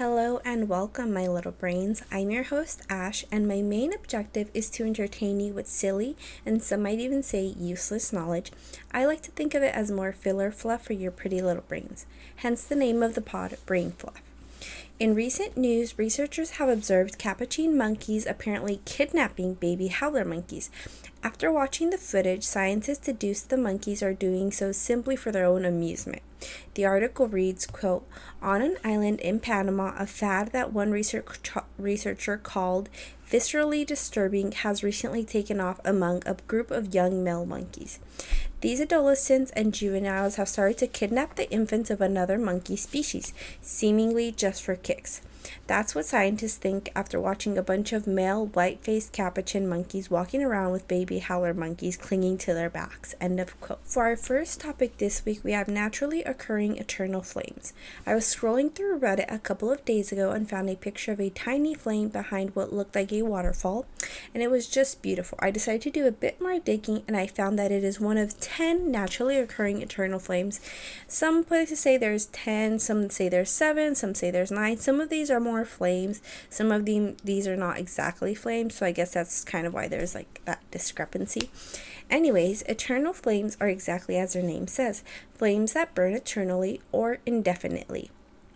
Hello and welcome, my little brains. I'm your host, Ash, and my main objective is to entertain you with silly, and some might even say useless knowledge. I like to think of it as more filler fluff for your pretty little brains, hence the name of the pod, Brain Fluff. In recent news, researchers have observed capuchin monkeys apparently kidnapping baby howler monkeys. After watching the footage, scientists deduce the monkeys are doing so simply for their own amusement. The article reads, quote, "On an island in Panama, a fad that one researcher called viscerally disturbing has recently taken off among a group of young male monkeys. These adolescents and juveniles have started to kidnap the infants of another monkey species, seemingly just for kicks. That's what scientists think after watching a bunch of male white-faced capuchin monkeys walking around with baby howler monkeys clinging to their backs." End of quote. For our first topic this week, we have naturally occurring eternal flames. I was scrolling through Reddit a couple of days ago and found a picture of a tiny flame behind what looked like a waterfall, and it was just beautiful. I decided to do a bit more digging, and I found that it is one of 10 naturally occurring eternal flames. Some places say there's 10, some say there's 7, some say there's 9. Some of these are more flames, some of these are not exactly flames, so I guess that's kind of why there's like that discrepancy. Anyways, eternal flames are exactly as their name says, flames that burn eternally or indefinitely.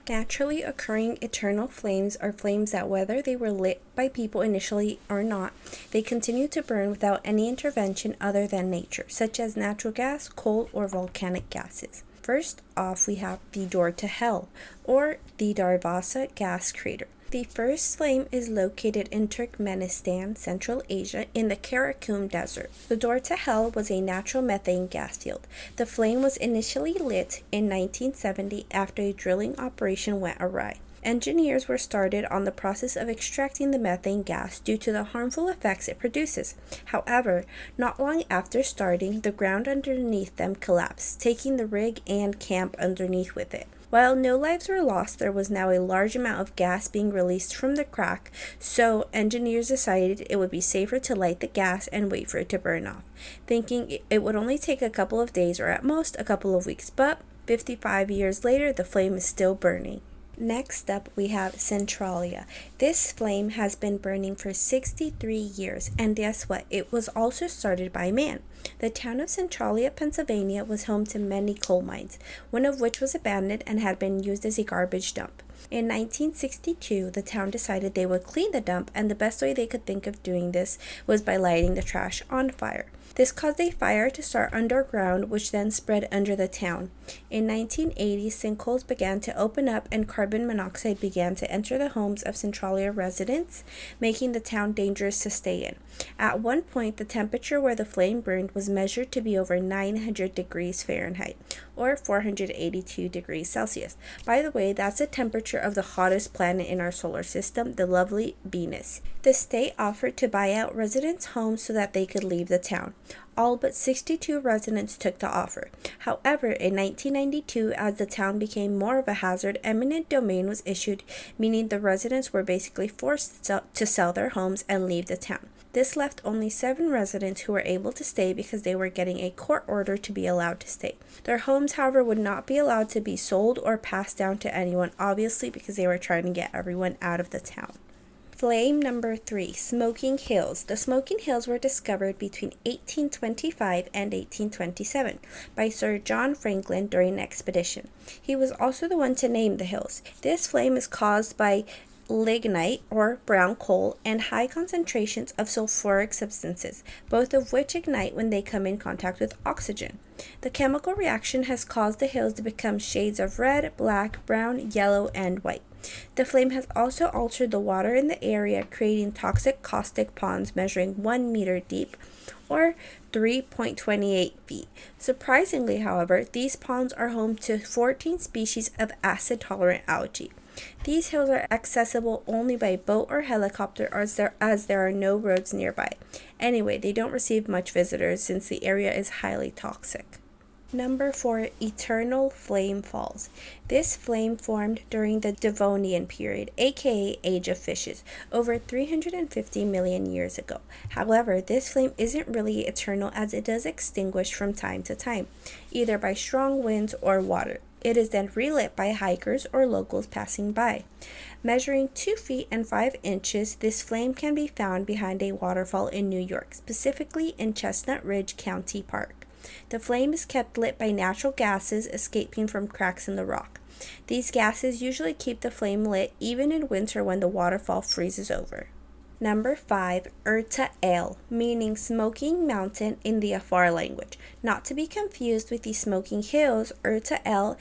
Naturally occurring eternal flames are flames that, whether they were lit by people initially or not, they continue to burn without any intervention other than nature, such as natural gas, coal, or volcanic gases. First off, we have the door to hell, or the Darvasa gas crater. The first flame is located in Turkmenistan, Central Asia, in the Karakum Desert. The door to hell was a natural methane gas field. The flame was initially lit in 1970 after a drilling operation went awry. Engineers were started on the process of extracting the methane gas due to the harmful effects it produces. However, not long after starting, the ground underneath them collapsed, taking the rig and camp underneath with it. While no lives were lost, there was now a large amount of gas being released from the crack, so engineers decided it would be safer to light the gas and wait for it to burn off, thinking it would only take a couple of days or at most a couple of weeks. But 55 years later, the flame is still burning. Next up, we have Centralia. This flame has been burning for 63 years, and guess what? It was also started by man. The town of Centralia, Pennsylvania, was home to many coal mines, one of which was abandoned and had been used as a garbage dump. In 1962, the town decided they would clean the dump, and the best way they could think of doing this was by lighting the trash on fire. This caused a fire to start underground, which then spread under the town. In 1980, sinkholes began to open up and carbon monoxide began to enter the homes of Centralia residents, making the town dangerous to stay in. At one point, the temperature where the flame burned was measured to be over 900 degrees Fahrenheit, or 482 degrees Celsius. By the way, that's the temperature of the hottest planet in our solar system, the lovely Venus. The state offered to buy out residents' homes so that they could leave the town. All but 62 residents took the offer. However, in 1992, as the town became more of a hazard, eminent domain was issued, meaning the residents were basically forced to sell their homes and leave the town. This left only 7 residents who were able to stay because they were getting a court order to be allowed to stay. Their homes, however, would not be allowed to be sold or passed down to anyone, obviously because they were trying to get everyone out of the town. Flame number 3, Smoking Hills. The Smoking Hills were discovered between 1825 and 1827 by Sir John Franklin during an expedition. He was also the one to name the hills. This flame is caused by lignite, or brown coal, and high concentrations of sulfuric substances, both of which ignite when they come in contact with oxygen. The chemical reaction has caused the hills to become shades of red, black, brown, yellow, and white. The flame has also altered the water in the area, creating toxic caustic ponds measuring 1 meter deep, or 3.28 feet. Surprisingly, however, these ponds are home to 14 species of acid-tolerant algae. These hills are accessible only by boat or helicopter as there are no roads nearby. Anyway, they don't receive much visitors since the area is highly toxic. Number 4, Eternal Flame Falls. This flame formed during the Devonian period, aka Age of Fishes, over 350 million years ago. However, this flame isn't really eternal as it does extinguish from time to time, either by strong winds or water. It is then relit by hikers or locals passing by. Measuring 2 feet and 5 inches, this flame can be found behind a waterfall in New York, specifically in Chestnut Ridge County Park. The flame is kept lit by natural gases escaping from cracks in the rock. These gases usually keep the flame lit even in winter when the waterfall freezes over. Number 5, Urta El, meaning smoking mountain in the Afar language. Not to be confused with the smoking hills, Urta El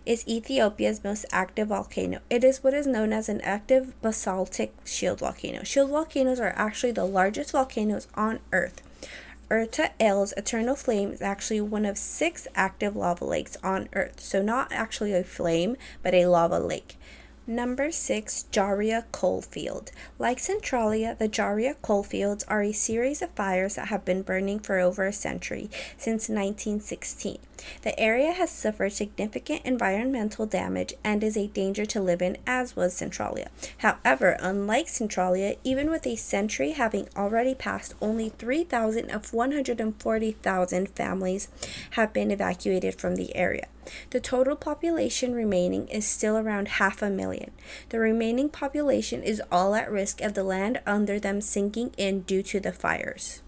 is Ethiopia's most active volcano. It is what is known as an active basaltic shield volcano. Shield volcanoes are actually the largest volcanoes on Earth. Urta El's eternal flame is actually one of 6 active lava lakes on Earth, so not actually a flame, but a lava lake. Number 6, Jaria Coalfield. Like Centralia, the Jaria coalfields are a series of fires that have been burning for over a century, since 1916. The area has suffered significant environmental damage and is a danger to live in, as was Centralia. However, unlike Centralia, even with a century having already passed, only 3,000 of 140,000 families have been evacuated from the area. The total population remaining is still around 500,000. The remaining population is all at risk of the land under them sinking in due to the fires.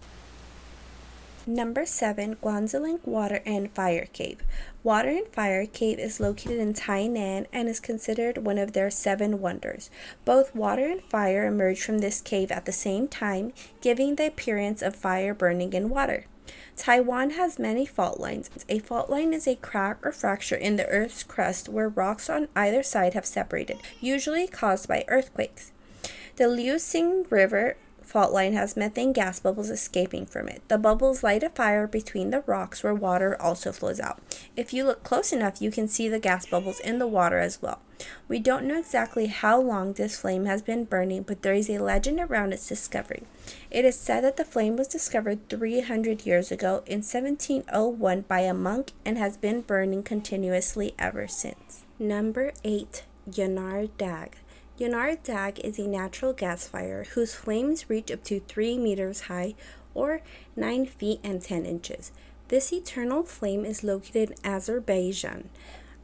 Number 7, Guanzilink Water and Fire Cave. Water and Fire Cave is located in Tainan and is considered one of their 7 wonders. Both water and fire emerge from this cave at the same time, giving the appearance of fire burning in water. Taiwan has many fault lines. A fault line is a crack or fracture in the Earth's crust where rocks on either side have separated, usually caused by earthquakes. The Liuxing River fault line has methane gas bubbles escaping from it. The bubbles light a fire between the rocks where water also flows out. If you look close enough, you can see the gas bubbles in the water as well. We don't know exactly how long this flame has been burning, but there is a legend around its discovery. It is said that the flame was discovered 300 years ago in 1701 by a monk and has been burning continuously ever since. Number 8, Yanar Dag. Yanar Dag is a natural gas fire whose flames reach up to 3 meters high or 9 feet and 10 inches. This eternal flame is located in Azerbaijan.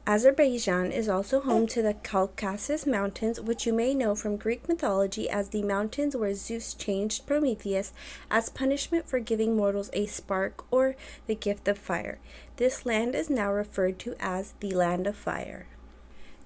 Azerbaijan is also home to the Caucasus Mountains, which you may know from Greek mythology as the mountains where Zeus changed Prometheus as punishment for giving mortals a spark or the gift of fire. This land is now referred to as the Land of Fire.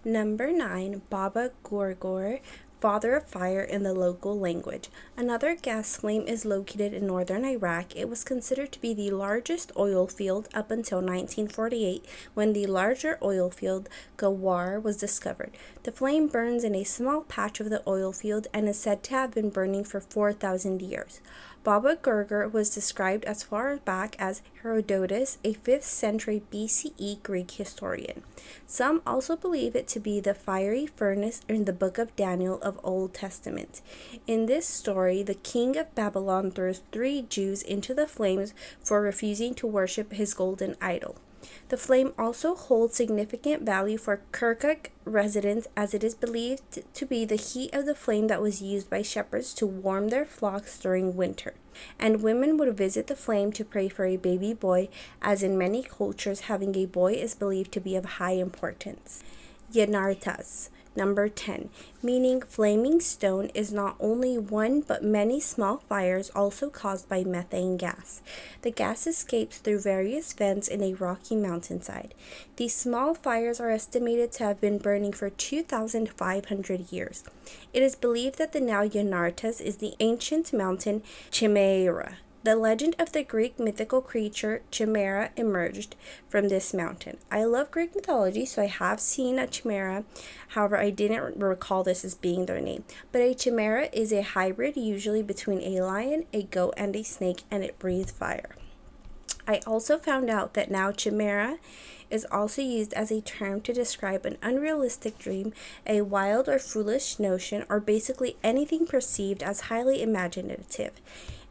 Number 9, Baba Gorgor, Father of Fire in the local language. Another gas flame is located in northern Iraq. It was considered to be the largest oil field up until 1948 when the larger oil field, Gawar, was discovered. The flame burns in a small patch of the oil field and is said to have been burning for 4,000 years. Baba Gurgur was described as far back as Herodotus, a 5th century BCE Greek historian. Some also believe it to be the fiery furnace in the book of Daniel of Old Testament. In this story, the king of Babylon throws 3 Jews into the flames for refusing to worship his golden idol. The flame also holds significant value for Kirkuk residents as it is believed to be the heat of the flame that was used by shepherds to warm their flocks during winter. And women would visit the flame to pray for a baby boy, as in many cultures having a boy is believed to be of high importance. Yenartas. Number 10, meaning flaming stone, is not only one but many small fires also caused by methane gas. The gas escapes through various vents in a rocky mountainside. These small fires are estimated to have been burning for 2,500 years. It is believed that the now Yanartas is the ancient mountain Chimera. The legend of the Greek mythical creature Chimera emerged from this mountain. I love Greek mythology, so I have seen a Chimera. However, I didn't recall this as being their name. But a Chimera is a hybrid, usually between a lion, a goat, and a snake, and it breathes fire. I also found out that now Chimera is also used as a term to describe an unrealistic dream, a wild or foolish notion, or basically anything perceived as highly imaginative.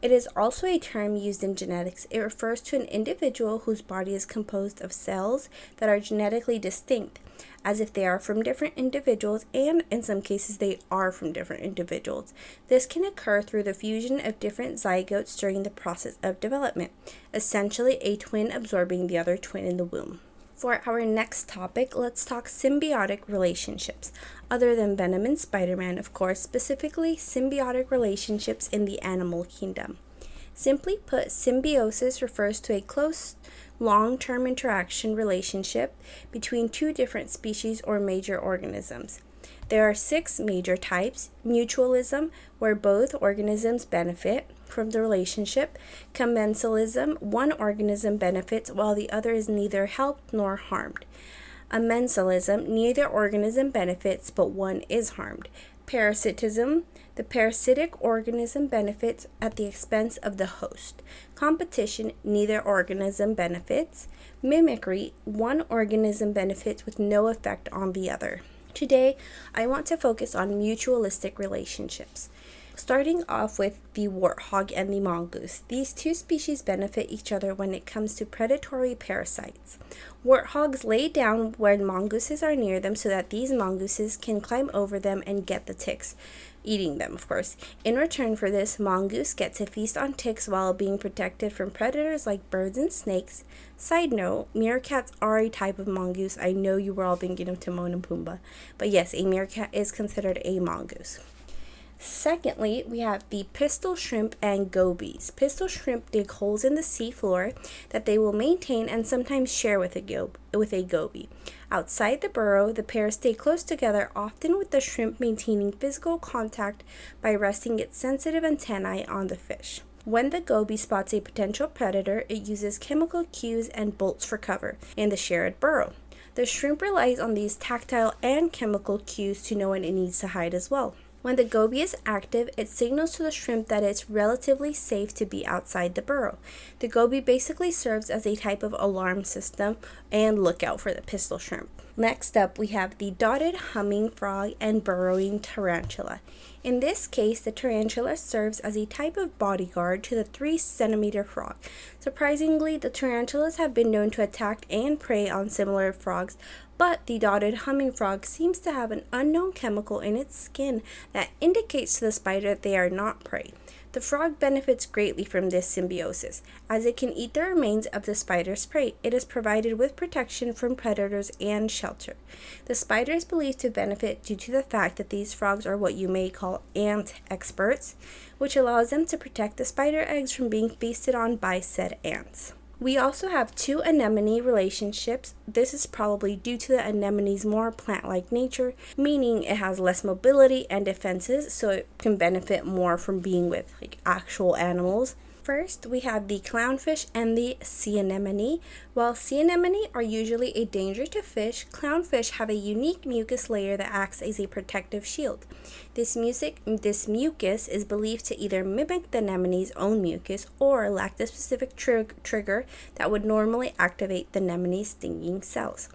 It is also a term used in genetics. It refers to an individual whose body is composed of cells that are genetically distinct, as if they are from different individuals, and in some cases they are from different individuals. This can occur through the fusion of different zygotes during the process of development, essentially a twin absorbing the other twin in the womb. For our next topic, let's talk symbiotic relationships. Other than Venom and Spider-Man, of course, specifically symbiotic relationships in the animal kingdom. Simply put, symbiosis refers to a close, long-term interaction relationship between two different species or major organisms. There are 6 major types: mutualism, where both organisms benefit from the relationship; commensalism, one organism benefits while the other is neither helped nor harmed; amensalism, neither organism benefits but one is harmed; parasitism, the parasitic organism benefits at the expense of the host; competition, neither organism benefits; mimicry, one organism benefits with no effect on the other. Today, I want to focus on mutualistic relationships. Starting off with the warthog and the mongoose. These two species benefit each other when it comes to predatory parasites. Warthogs lay down when mongooses are near them so that these mongooses can climb over them and get the ticks, eating them, of course. In return for this, mongoose get to feast on ticks while being protected from predators like birds and snakes. Side note, meerkats are a type of mongoose. I know you were all thinking of Timon and Pumbaa, but yes, a meerkat is considered a mongoose. Secondly, we have the pistol shrimp and gobies. Pistol shrimp dig holes in the seafloor that they will maintain and sometimes share with a goby. Outside the burrow, the pairs stay close together, often with the shrimp maintaining physical contact by resting its sensitive antennae on the fish. When the goby spots a potential predator, it uses chemical cues and bolts for cover in the shared burrow. The shrimp relies on these tactile and chemical cues to know when it needs to hide as well. When the goby is active, it signals to the shrimp that it's relatively safe to be outside the burrow. The goby basically serves as a type of alarm system and lookout for the pistol shrimp. Next up, we have the dotted humming frog and burrowing tarantula. In this case, the tarantula serves as a type of bodyguard to the 3-centimeter frog. Surprisingly, the tarantulas have been known to attack and prey on similar frogs, but the dotted humming frog seems to have an unknown chemical in its skin that indicates to the spider that they are not prey. The frog benefits greatly from this symbiosis, as it can eat the remains of the spider's prey. It is provided with protection from predators and shelter. The spider is believed to benefit due to the fact that these frogs are what you may call ant experts, which allows them to protect the spider eggs from being feasted on by said ants. We also have 2 anemone relationships. This is probably due to the anemone's more plant-like nature, meaning it has less mobility and defenses, so it can benefit more from being with actual animals. First, we have the clownfish and the sea anemone. While sea anemone are usually a danger to fish, clownfish have a unique mucus layer that acts as a protective shield. This mucus is believed to either mimic the anemone's own mucus or lack the specific trigger that would normally activate the anemone's stinging cells.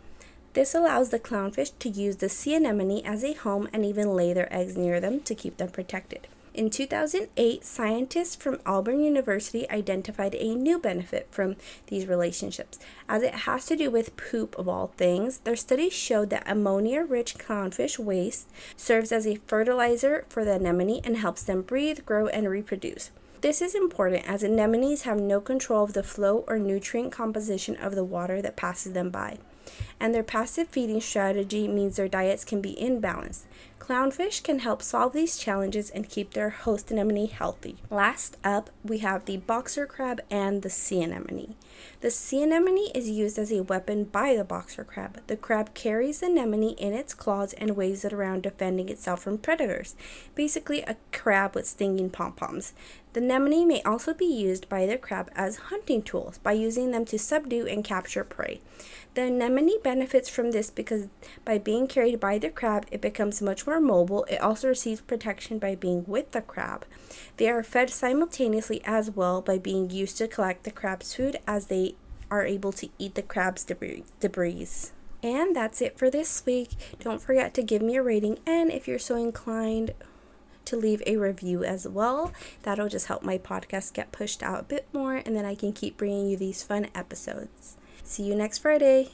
This allows the clownfish to use the sea anemone as a home and even lay their eggs near them to keep them protected. In 2008, scientists from Auburn University identified a new benefit from these relationships. As it has to do with poop of all things, their studies showed that ammonia-rich clownfish waste serves as a fertilizer for the anemone and helps them breathe, grow, and reproduce. This is important as anemones have no control of the flow or nutrient composition of the water that passes them by, and their passive feeding strategy means their diets can be imbalanced. Clownfish can help solve these challenges and keep their host anemone healthy. Last up, we have the boxer crab and the sea anemone. The sea anemone is used as a weapon by the boxer crab. The crab carries the anemone in its claws and waves it around, defending itself from predators. Basically, a crab with stinging pompoms. The anemone may also be used by the crab as hunting tools by using them to subdue and capture prey. The anemone benefits from this because by being carried by the crab, it becomes much more mobile. It also receives protection by being with the crab. They are fed simultaneously as well by being used to collect the crab's food, as they are able to eat the crab's debris. And that's it for this week. Don't forget to give me a rating, and if you're so inclined, to leave a review as well. That'll just help my podcast get pushed out a bit more, and then I can keep bringing you these fun episodes. See you next Friday.